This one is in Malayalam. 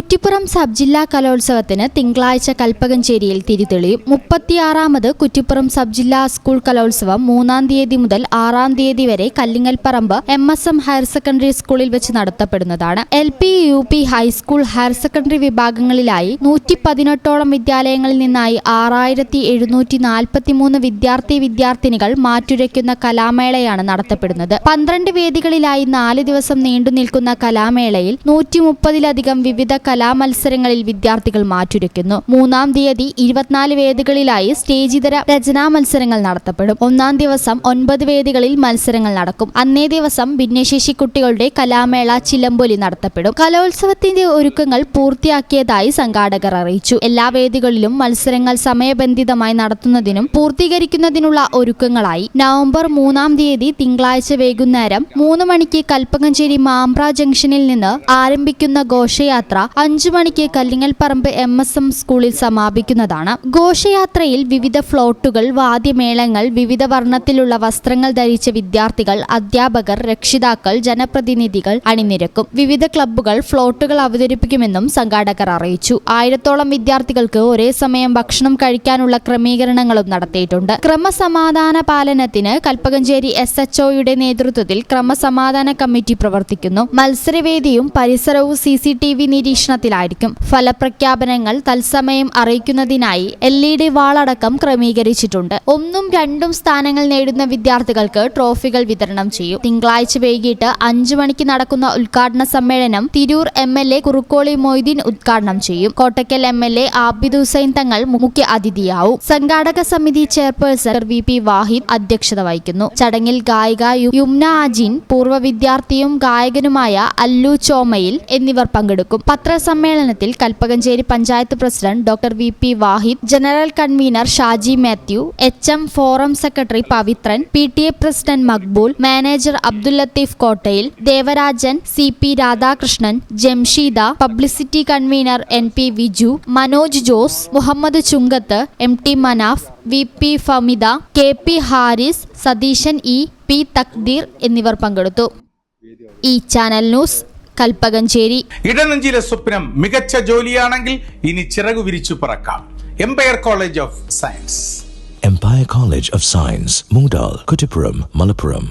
കുറ്റിപ്പുറം സബ് ജില്ലാ കലോത്സവത്തിന് തിങ്കളാഴ്ച കൽപ്പകഞ്ചേരിയിൽ തിരിതെളിയും. 36ാമത് കുറ്റിപ്പുറം സബ് ജില്ലാ സ്കൂൾ കലോത്സവം 3-ാം തീയതി മുതൽ 6-ാം തീയതി വരെ കല്ലിങ്ങൽപ്പറമ്പ് MSM ഹയർ സെക്കൻഡറി സ്കൂളിൽ വെച്ച് നടത്തപ്പെടുന്നതാണ്. LP, UP, high school, higher secondary വിഭാഗങ്ങളിലായി 118ഓളം വിദ്യാലയങ്ങളിൽ നിന്നായി 6743 വിദ്യാർത്ഥിനികൾ മാറ്റുരയ്ക്കുന്ന കലാമേളയാണ് നടത്തപ്പെടുന്നത്. 12 വേദികളിലായി 4 ദിവസം നീണ്ടുനിൽക്കുന്ന കലാമേളയിൽ 130ലധികം വിവിധ കലാമത്സരങ്ങളിൽ വിദ്യാർത്ഥികൾ മാറ്റുരയ്ക്കുന്നു. 3-ാം തീയതി 24 വേദികളിലായി സ്റ്റേജിതര രചനാ മത്സരങ്ങൾ നടത്തപ്പെടും. 1-ാം ദിവസം 9 വേദികളിൽ മത്സരങ്ങൾ നടക്കും. അന്നേ ദിവസം ഭിന്നശേഷി കുട്ടികളുടെ കലാമേള ചിലമ്പൊലി നടത്തപ്പെടും. കലോത്സവത്തിന്റെ ഒരുക്കങ്ങൾ പൂർത്തിയാക്കിയതായി സംഘാടകർ അറിയിച്ചു. എല്ലാ വേദികളിലും മത്സരങ്ങൾ സമയബന്ധിതമായി നടത്തുന്നതിനും പൂർത്തീകരിക്കുന്നതിനുള്ള ഒരുക്കങ്ങളായി. നവംബർ 3-ാം തീയതി തിങ്കളാഴ്ച വൈകുന്നേരം 3 മണിക്ക് കൽപ്പകഞ്ചേരി മാമ്പ്ര ജംഗ്ഷനിൽ നിന്ന് ആരംഭിക്കുന്ന ഘോഷയാത്ര 5 മണിക്ക് കല്ലിങ്ങൽപ്പറമ്പ് MSM സ്കൂളിൽ സമാപിക്കുന്നതാണ്. ഘോഷയാത്രയിൽ വിവിധ ഫ്ലോട്ടുകൾ, വാദ്യമേളങ്ങൾ, വിവിധ വർണ്ണത്തിലുള്ള വസ്ത്രങ്ങൾ ധരിച്ച വിദ്യാർത്ഥികൾ, അധ്യാപകർ, രക്ഷിതാക്കൾ, ജനപ്രതിനിധികൾ അണിനിരക്കും. വിവിധ ക്ലബ്ബുകൾ ഫ്ലോട്ടുകൾ അവതരിപ്പിക്കുമെന്നും സംഘാടകർ അറിയിച്ചു. 1000ഓളം വിദ്യാർത്ഥികൾക്ക് ഒരേ സമയം ഭക്ഷണം കഴിക്കാനുള്ള ക്രമീകരണങ്ങളും നടത്തിയിട്ടുണ്ട്. ക്രമസമാധാന പാലനത്തിന് കൽപ്പകഞ്ചേരി SHOയുടെ നേതൃത്വത്തിൽ ക്രമസമാധാന കമ്മിറ്റി പ്രവർത്തിക്കുന്നു. മത്സരവേദിയും പരിസരവും CCTV നിരീക്ഷണത്തിലായിരിക്കും. ഫലപ്രഖ്യാപനങ്ങൾ തത്സമയം അറിയിക്കുന്നതിനായി LED വാളടക്കം ക്രമീകരിച്ചിട്ടുണ്ട്. 1ഉം 2ഉം സ്ഥാനങ്ങൾ നേടുന്ന വിദ്യാർത്ഥികൾക്ക് ട്രോഫികൾ വിതരണം ചെയ്യും. തിങ്കളാഴ്ച വൈകിട്ട് 5 മണിക്ക് നടക്കുന്ന ഉദ്ഘാടന സമ്മേളനം തിരൂർ MLA കുറുക്കോളി മൊയ്തീൻ ഉദ്ഘാടനം ചെയ്യും. കോട്ടക്കൽ MLA ആബിദ് ഹുസൈൻ തങ്ങൾ മുഖ്യ അതിഥിയാവും. സംഘാടക സമിതി ചെയർപേഴ്സൺ VP വാഹിദ് അധ്യക്ഷത വഹിക്കുന്നു. ചടങ്ങിൽ ഗായിക യുംന അജിൻ, പൂർവ്വ വിദ്യാർത്ഥിയും ഗായകനുമായ അല്ലു ചോമയിൽ എന്നിവർ പങ്കെടുക്കും. പത്രസമ്മേളനത്തിൽ Kalpakanchery panchayat president doctor VP Wahid, general convener Shaji Mathew, HM forum secretary Pavithran, PTA president Maqbool, manager Abdul Latheef Kottayil, Devarajan, CP Radhakrishnan, Jamsheeda, publicity convener NP Viju, Manoj Jose, Muhammad Chungath, MT Manaf, VP Famida, KP Haris, Satheesan P Thakdeer എന്നിവർ പങ്കെടുത്തു. ഈ ചാനൽ ന്യൂസ് കൽപ്പകഞ്ചേരി. ഇടനെഞ്ചിലെ സ്വപ്നം മികച്ച ജോലിയാണെങ്കിൽ ഇനി ചിറകു വിരിച്ചു പറക്കാം. Empire College of Science. Empire College of Science, Moondal, Kuttipuram, Malappuram.